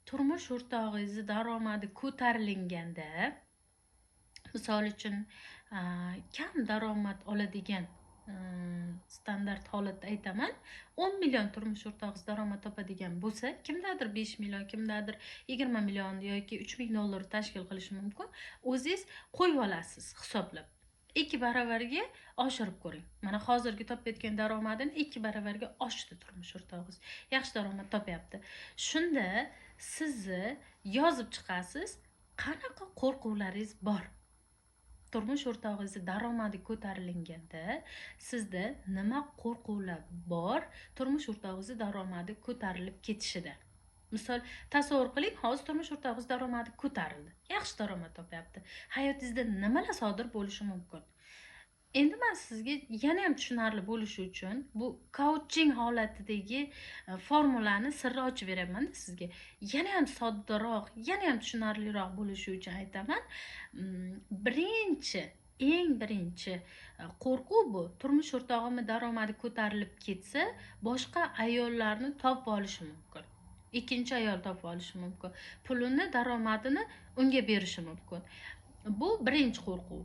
turmush o'rtog'ingizni daromadi ko'tarilganda, misol uchun kam daromad oladigan standart holatda aytaman, 10 million turmush o'rtog'ingiz daromad topadigan bo'lsa, kimdadir 5 million, kimdadir 20 million yoki 3 ming dollar tashkil qilishi mumkin. O'zingiz qo'yib olasiz hisoblab. 2 baravarga oshirib ko'ring. Mana hozirgi topayotgan daromadini 2 baravarga oshdi turmush o'rtog'ingiz. Yaxshi daromad topyapti. Shunda sizni yozib chiqasiz, qanaqa qo'rquvlaringiz bor. Turmush o'rtog'ingizni daromadi ko'tarilganda sizda nima qo'rquvlar bor turmush o'rtog'ingizni daromadi ko'tarilib ketishida. Misol tasavvur qiling, hozir turmush o'rtog'ingiz daromadi ko'tarildi. Yaxshi daromad topyapti. Hayotingizda nimalar sodir bo'lishi mumkin? Endi men sizga yana ham tushunarli bo'lishi uchun bu coaching holatidagi formulani sirri ochib beraman sizga. Yana ham soddaroq, yana ham tushunarliroq bo'lishi uchun aytaman. Eng birinchi qo'rquv bu turmush o'rtog'imni daromadi ko'tarilib ketsa, boshqa ayollarni topib olishi mumkin. Ikkinchi ayol topib olishi mumkin. Pulini, daromadini unga berishi mumkin. Bu birinchi qo'rquv.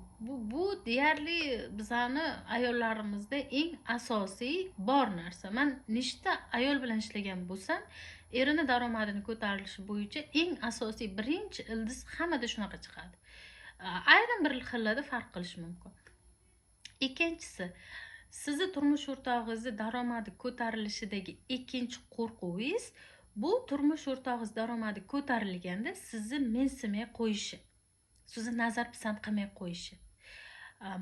Bu deyarli bizani ayollarimizda eng asosiy bor narsa. Men nechta ayol bilan ishlagan bo'lsam, erini daromadini ko'tarilishi bo'yicha eng asosiy birinchi ildiz hammada shunaqa chiqadi. Ayrim bir xillarda farq qilishi mumkin. Ikkinchisi, sizni turmush o'rtog'ingizni daromadi ko'tarilishidagi ikkinchi qo'rquvingiz bu turmush o'rtog'ingiz daromadi ko'tarilganda sizni mensimay qo'yishi. Sizni nazar pisand qilmay qo'yishi.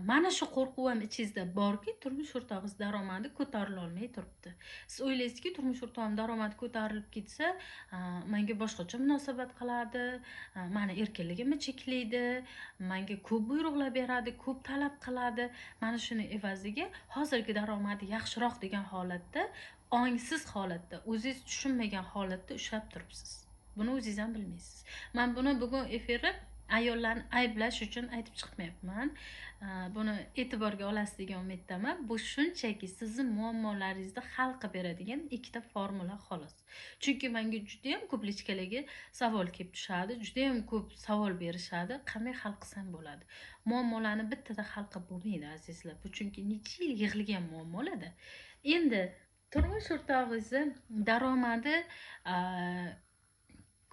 Mana shu qo'rquv ham ichingizda borki, turmush o'rtog'ingiz daromadi ko'tarila olmay turibdi. Siz o'ylaysizki, turmush o'rtog'im daromadi ko'tarilib ketsa, menga boshqacha munosabat qiladi, meni erkinligimni cheklaydi, menga ko'p buyruqlar beradi, ko'p talab qiladi. Mana shuni evaziga hozirgi daromadi yaxshiroq degan holatda, ongsiz holatda, o'zingiz tushunmagan holatda ushlab turibsiz. Buni o'zingiz ham bilmaysiz. Men buni bugun efirda ayollarni ayblash uchun aytib chiqmayapman. Buni e'tiborga olasiz degan umiddaman. Bu shunchaki sizning muammolaringizni hal qilib beradigan ikkita formula xolos. Chunki menga juda ham ko'p lichkalarga savol kelib tushadi, juda ham ko'p savol berishadi. Qanday hal qilsam bo'ladi? Muammolarni bittada hal qilib bo'lmaydi azizlar. Bu chunki necha yil yig'ilgan muammolarda. Endi turmush o'rtog'ingizni daromadi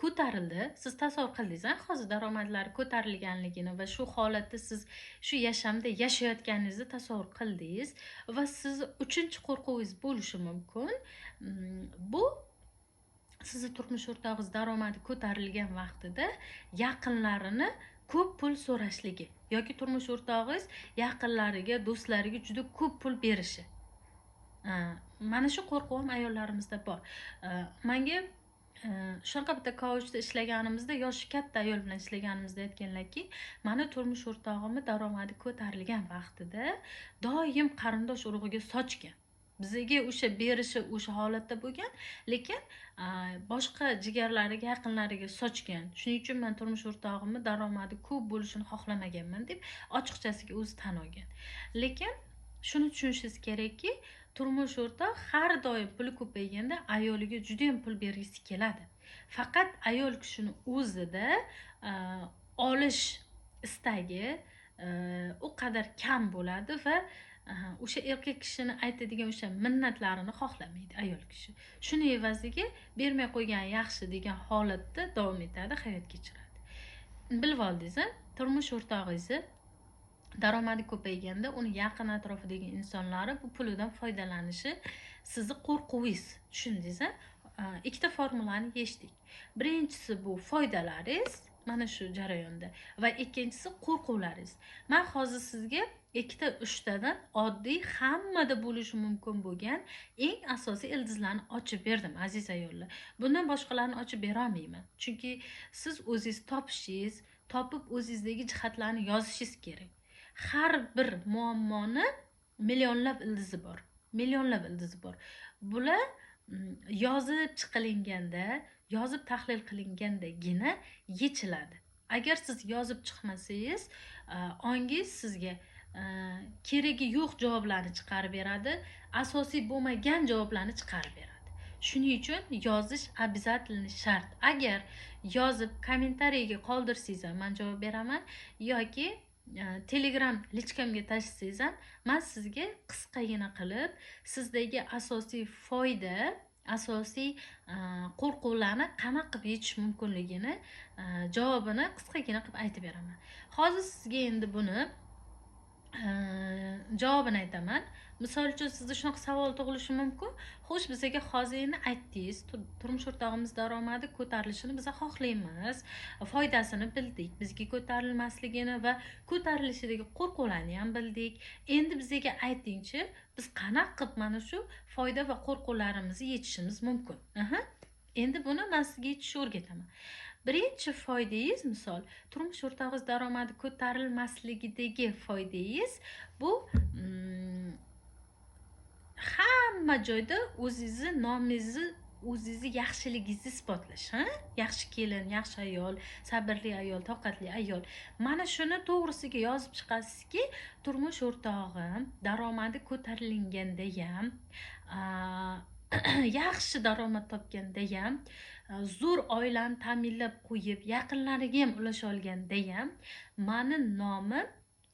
ko'tarildi. Siz tasavvur qildingiz, hozir daromadlari ko'tarilganligini va shu holatda siz shu yashamda yashayotganingizni tasavvur qildingiz va siz uchinchi qo'rquvingiz bo'lishi mumkin. Bu sizni turmush o'rtog'ingiz daromadi ko'tarilgan vaqtida yaqinlarini ko'p pul so'rashligi yoki turmush o'rtog'ingiz yaqinlariga, do'stlariga juda ko'p pul berishi. Mana shu qo'rquv ham ayollarimizda bor. Menga shunaqa bitta coachda ishlaganimizda, yoshi katta ayol bilan ishlaganimizda aytganlarki, mani turmush o'rtog'imni daromadi ko'tarilgan vaqtida doim qarindosh urug'iga sochgan. Bizga o'sha berishi o'sha holatda bo'lgan, lekin boshqa jigarlariga, yaqinlariga sochgan. Shuning uchun men turmush o'rtog'imni daromadi ko'p bo'lishini xohlamaganman deb ochiqchasiga o'zi tan olgan. Lekin shuni tushunishingiz kerakki, turmush o'rtoq har doim puli ko'payganda ayoliga juda ham pul bergisi keladi. Faqat ayol kishini o'zida olish istagi u qadar kam bo'ladi va o'sha erkak kishini aytadigan o'sha minnatlarini xohlamaydi ayol kishi. Shuni evaziga bermay qo'ygan yaxshi degan holatda davom etadi, hayot kechiradi. Bilib oldingiz, turmush o'rtog'ingizni daromadi ko'payganda uni yaqin atrofidagi insonlari bu pulidan foydalanishi sizni qo'rquvingiz. Tushundingiz? Ikkita formulani yechdik. Birinchisi bu foydalaringiz, mana shu jarayonda, va ikkinchisi qo'rquvlaringiz. Men hozir sizga ikkita uchtadan oddiy hammada bo'lishi mumkin bo'lgan eng asosiy ildizlarni ochib berdim, aziz ayollar. Bundan boshqalarini ochib bera olmayman. Chunki siz o'zingiz topishingiz, topib o'zingizdagi jihatlarni yozishingiz kerak. Har bir muammoni millionlab ildizi bor. Millionlab ildizi bor. Bular yozib chiqilganda, yozib tahlil qilingandagina yechiladi. Agar siz yozib chiqmasangiz, ongingiz sizga keragi yo'q javoblarni chiqarib beradi, asosiy bo'lmagan javoblarni chiqarib beradi. Shuning uchun yozish обязательно shart. Agar yozib kommentariyga qoldirsangiz ham men javob beraman, yoki Telegram lichkamga tashlasangiz ham men sizga qisqagina qilib sizdagi asosiy foyda, asosiy qo'rquvlarni qanaqa qilib yechish mumkinligini javobini qisqagina qilib aytib beraman. Hozir sizga endi buni javobini aytaman. Misol uchun sizda shunaqa savol tug'ilishi mumkin. Xo'sh, bizga hozirni aytdingiz, turmush o'rtog'imiz daromadi ko'tarilishini biz xohlaymiz, foydasini bildik, bizga ko'tarilmasligini va ko'tarilishidagi qo'rquvlarni ham bildik. Endi bizga aytingchi, biz qanaqa qilib mana shu foyda va qo'rquvlarimizni yechishimiz mumkin? Endi buni men sizga yechishni o'rgataman. Birinchi foydangiz, misol, turmush o'rtog'ingiz daromadi ko'tarilmasligidagi foydangiz bu hamma joyda o'zingizni nomingizni, o'zingizni yaxshiligingizni isbotlash, yaxshi kelin, yaxshi ayol, sabrli ayol, toqatli ayol. Mana shuni to'g'risiga yozib chiqasizki, turmush o'rtog'im daromadi ko'tarilganda ham, yaxshi daromad topganda ham, zo'r oilani ta'minlab qo'yib, yaqinlariga ham ulasha olganda ham meni nomim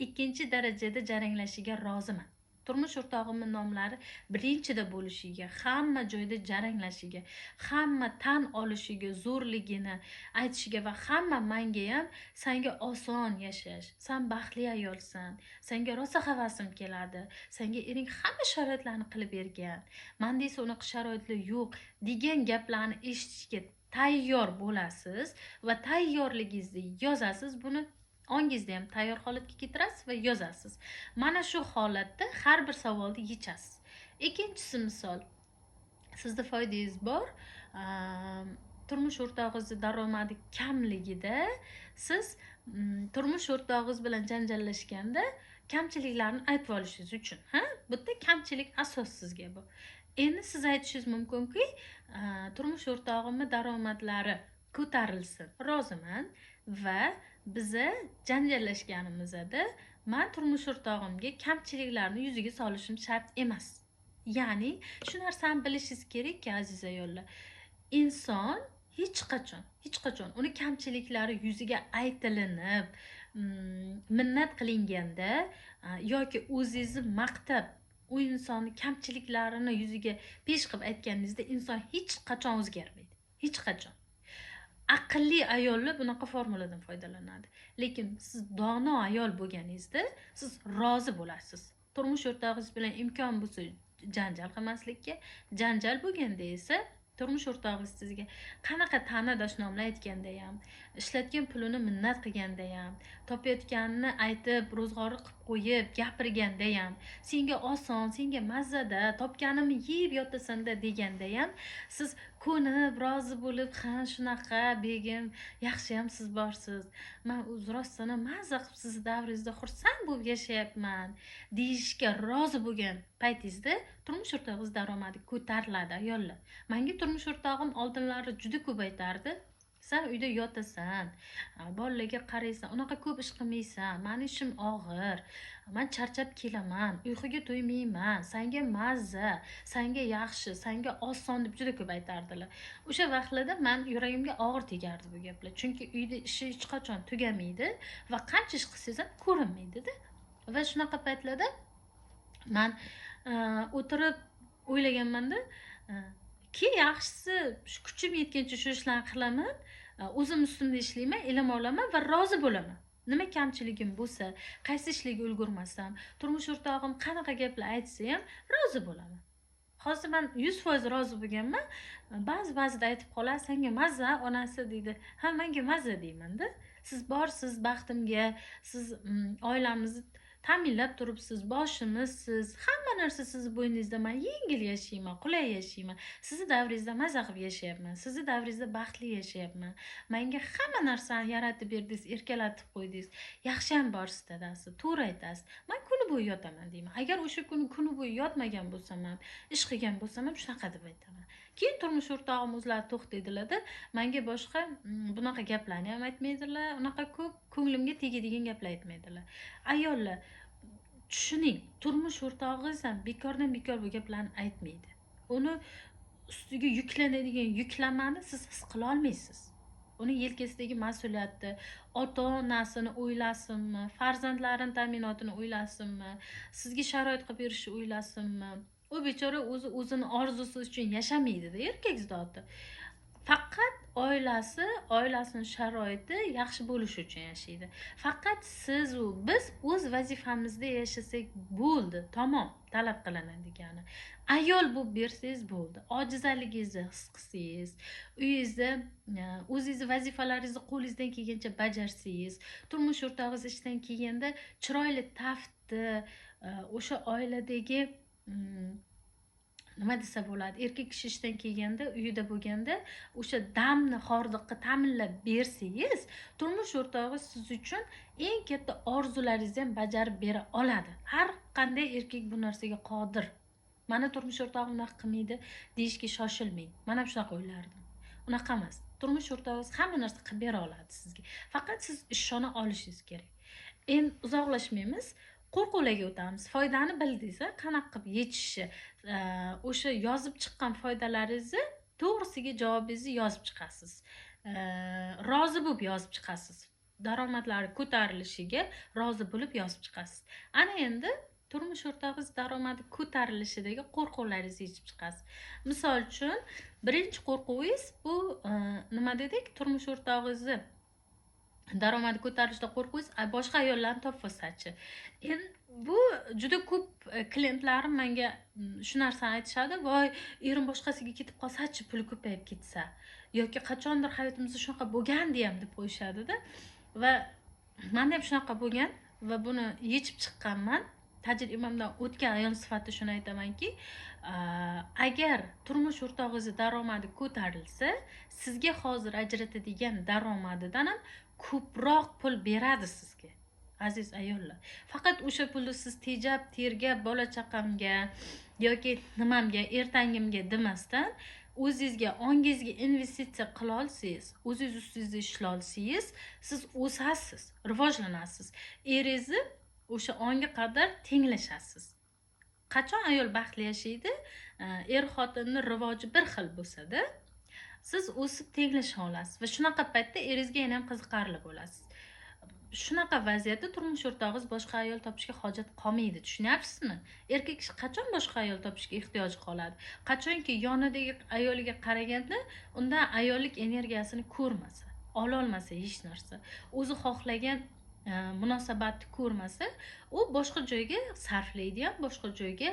ikkinchi darajada jaranglashiga roziman. Turmush o'rtog'imning nomlari birinchida bo'lishiga, hamma joyda jaranglashiga, hamma tan olishiga, zo'rligini aytishiga va hamma menga ham senga oson yashash, sen baxtli ayolsan, senga rosa havasim keladi, senga ering hamma sharoitlarni qilib bergan, menda esa unaqa sharoitlar yo'q degan gaplarni eshitishga tayyor bo'lasiz va tayyorligingizni yozasiz. Buni ongingizda ham tayyor holatga keltirasiz va yozasiz. Mana shu holatda har bir savolni yechasiz. Ikkinchisi, misol, sizda foydangiz bor, turmush o'rtog'ingiz daromadi kamligida siz turmush o'rtog'ingiz bilan janjallashganda kamchiliklarni aytib olishingiz uchun, bitta kamchilik asos sizga bu. Endi siz aytishingiz mumkinki, turmush o'rtog'imning daromadlari ko'tarilsin, roziman va biza janjallashganimizda men turmush o'rtog'imga kamchiliklarni yuziga solishim shart emas. Ya'ni shu narsani bilishingiz kerakki, aziz ayollar, inson hech qachon uni kamchiliklari yuziga aytilinib, minnat qilinganda yoki o'zingizni maqtab u insonni kamchiliklarini yuziga pesh qilib aytganingizda inson hech qachon o'zgarmaydi. Hech qachon. Aqlli ayollar bunaqa formuladan foydalanadi. Lekin siz dono ayol bo'lganingizda siz rozi bo'lasiz. Turmush o'rtog'ingiz bilan imkon bo'lsa janjal qilmaslikka, janjal bo'lganda esa turmush o'rtog'ingiz sizga qanaqa ta'na dashnomlar aytganda ham, ishlatgan pulini minnat qilganda ham, topayotganini aytib, ro'zg'ori qilib qo'yib, gapirganda ham, senga oson, senga mazada, topganimni yeb yotasan-da deganda ham siz ko'nib, rozi bo'lib, ha shunaqa begim, yaxshi ham siz borsiz. Men o'z rostini mazza qilib sizni davringizda xursand bo'lib yashayapman deyishga rozi bo'lgan paytingizda turmush o'rtog'ingiz daromadi ko'tariladi ayollar. Menga turmush o'rtog'im oldinlari juda ko'p aytardi. Sen uyda yotasan, bolalarga qaraysan, unaqa ko'p ish qilmaysan, meni ishim og'ir, men charchab kelaman, uyquga to'ymayman, senga mazza, senga yaxshi, senga oson deb juda ko'p aytardilar. O'sha vaqtlarda men yuragimga og'ir tegardi bu gaplar. Chunki uyda ishi hech qachon tugamaydi va qancha ish qilsangiz ham ko'rinmaydi-da. Va shunaqa paytlarda men o'tirib o'ylaganmanda, ki yaxshisi shu kuchim yetgancha shu ishlarni qilaman, o'zim ustimda ishlayman, ilm olaman va rozi bo'laman. Nima kamchiligim bo'lsa, qaysi ishlarga ulgurmasam, turmush o'rtog'im qanaqa gaplar aytsa ham rozi bo'laman. Hozir men 100% rozi bo'lganman. Ba'zida aytib qolar, senga mazza onasi deydi. Ha, menga mazza deyman-da. Siz borsiz baxtimga, siz oilamizni ta'minlab turibsiz, boshimizsiz, hamma narsa siz bo'yningizda. Men yengil yashayman, qulay yashayman. Sizni davringizda mazza qilib yashayapman. Sizni davringizda baxtli yashayapman. Menga hamma narsani yaratib berdingiz, erkalatib qo'ydingiz. Yaxshi ham borsiz dadasi, to'g'ri aytasiz. Men kuni bo'yi yotaman deyman. Agar o'sha kuni bo'yi yotmagan bo'lsam ham, ish qilgan bo'lsam ham shunaqa deb aytaman. Keyin turmush o'rtog'im o'zlari to'xtaydilar-da, menga boshqa bunaqa gaplarni ham aytmaydilar, unaqa ko'p ko'nglimga tegadigan gaplar aytmaydilar. Ayollar, tushuning, turmush o'rtog'ingiz ham bekordan bekor bu gaplarni aytmaydi. Uni ustiga yuklanadigan yuklamani siz his qila olmaysiz. Uni yelkasidagi mas'uliyatni, ota-onasini o'ylasinmi, farzandlarini ta'minotini o'ylasinmi, sizga sharoit qilib berishni o'ylasinmi? U bechora o'zini orzusi uchun yashamaydi-da, erkak zoti. Faqat oilasining sharoiti yaxshi bo'lishi uchun yashaydi. Faqat siz biz o'z vazifamizda yashasak bo'ldi, tamom, talab qilinadigan. Ayol bo'lib bersangiz bo'ldi. Ojizaligingizni his qilsangiz, uyingizda o'zingizni vazifalaringizni qo'lingizdan kelgancha bajarsangiz, turmush o'rtog'ingiz ishdan kelganda chiroyli taftni, o'sha oiladagi nima desa bo'ladi, erkak kishi ishdan kelganda, uyida bo'lganda o'sha damni, hordiqni ta'minlab bersangiz, turmush o'rtog'ingiz siz uchun eng katta orzularingizni ham bajarib bera oladi. Har qanday erkak bu narsaga qodir. Mana turmush o'rtog'im unaqa qilmaydi deyishga shoshilmang. Men ham shunaqa o'ylardim. Unaqa emas. Turmush o'rtog'ingiz hamma narsa qilib bera oladi sizga. Faqat siz ishona olishingiz kerak. Endi uzoqlashmaymiz. Qo'rquvlarga o'tamiz. Foydani bildingiz, qanaqa qilib yechishni, o'sha yozib chiqqan foydalaringizni to'g'risiga javobingizni yozib chiqasiz. Rozi bo'lib yozib chiqasiz. Daromadlari ko'tarilishiga rozi bo'lib yozib chiqasiz. Ana endi turmush o'rtog'ingiz daromadi ko'tarilishidagi qo'rquvlaringizni yechib chiqasiz. Misol uchun, birinchi qo'rquvingiz bu nima dedik? Turmush o'rtog'ingizni daromadi ko'tarilishda qo'rquvingiz boshqa ayollarni topib olsa-chi. Endi bu juda ko'p klientlarim menga shu narsani aytishadi. Voy, erim boshqasiga ketib qolsa-chi, puli ko'payib ketsa, yoki qachondir hayotimizda shunaqa bo'lgandi ham deb qo'yishadi-da. Va menda ham shunaqa bo'lgan va buni yechib chiqqanman. Tajribamdan o'tgan ayol sifatida shuni aytamanki, agar turmush o'rtog'ingiz daromadi ko'tarilsa, sizga hozir ajratadigan daromadidan ham ko'proq pul beradi sizga, aziz ayollar. Faqat o'sha pulni siz tejab, tergab, bola chaqamga yoki nimamga, ertangimga demasdan, o'zingizga, ongingizga investitsiya qila olsangiz, o'zingiz ustingizda ishla olsangiz, siz o'sasiz, rivojlanasiz. Eringizni o'sha onga qadar tenglashasiz. Qachon ayol baxtli yashaydi? Er xotinning rivoji bir xil bo'lsa-da, siz o'sib tenglasha olasiz va shunaqa paytda eringizga yana ham qiziqarli bo'lasiz. Shunaqa vaziyatda turmush o'rtog'ingiz boshqa ayol topishga hojat qolmaydi. Tushunyapsizmi? Erkak kishi qachon boshqa ayol topishga ehtiyoji qoladi? Qachonki yonidagi ayoliga qaraganda undan ayollik energiyasini ko'rmasa, ola olmasa hech narsa, o'zi xohlagan munosabatni ko'rmasa, u boshqa joyga sarflaydi ham, boshqa joyga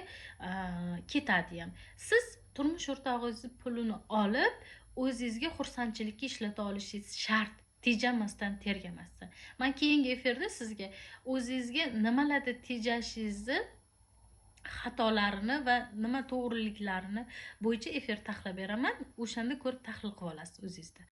ketadi ham. Siz turmush o'rtog'ingizning pulini olib, o'zingizga xursandchilikka ishlata olishingiz shart. Tejamasdan, tergamasdan. Men keyingi efirda sizga o'zingizga nimalarda tejashingizni, xatolarini va nima to'g'riliklarini bo'yicha efir tahlil beraman. O'shanda ko'rib tahlil qilib olasiz o'zingizda.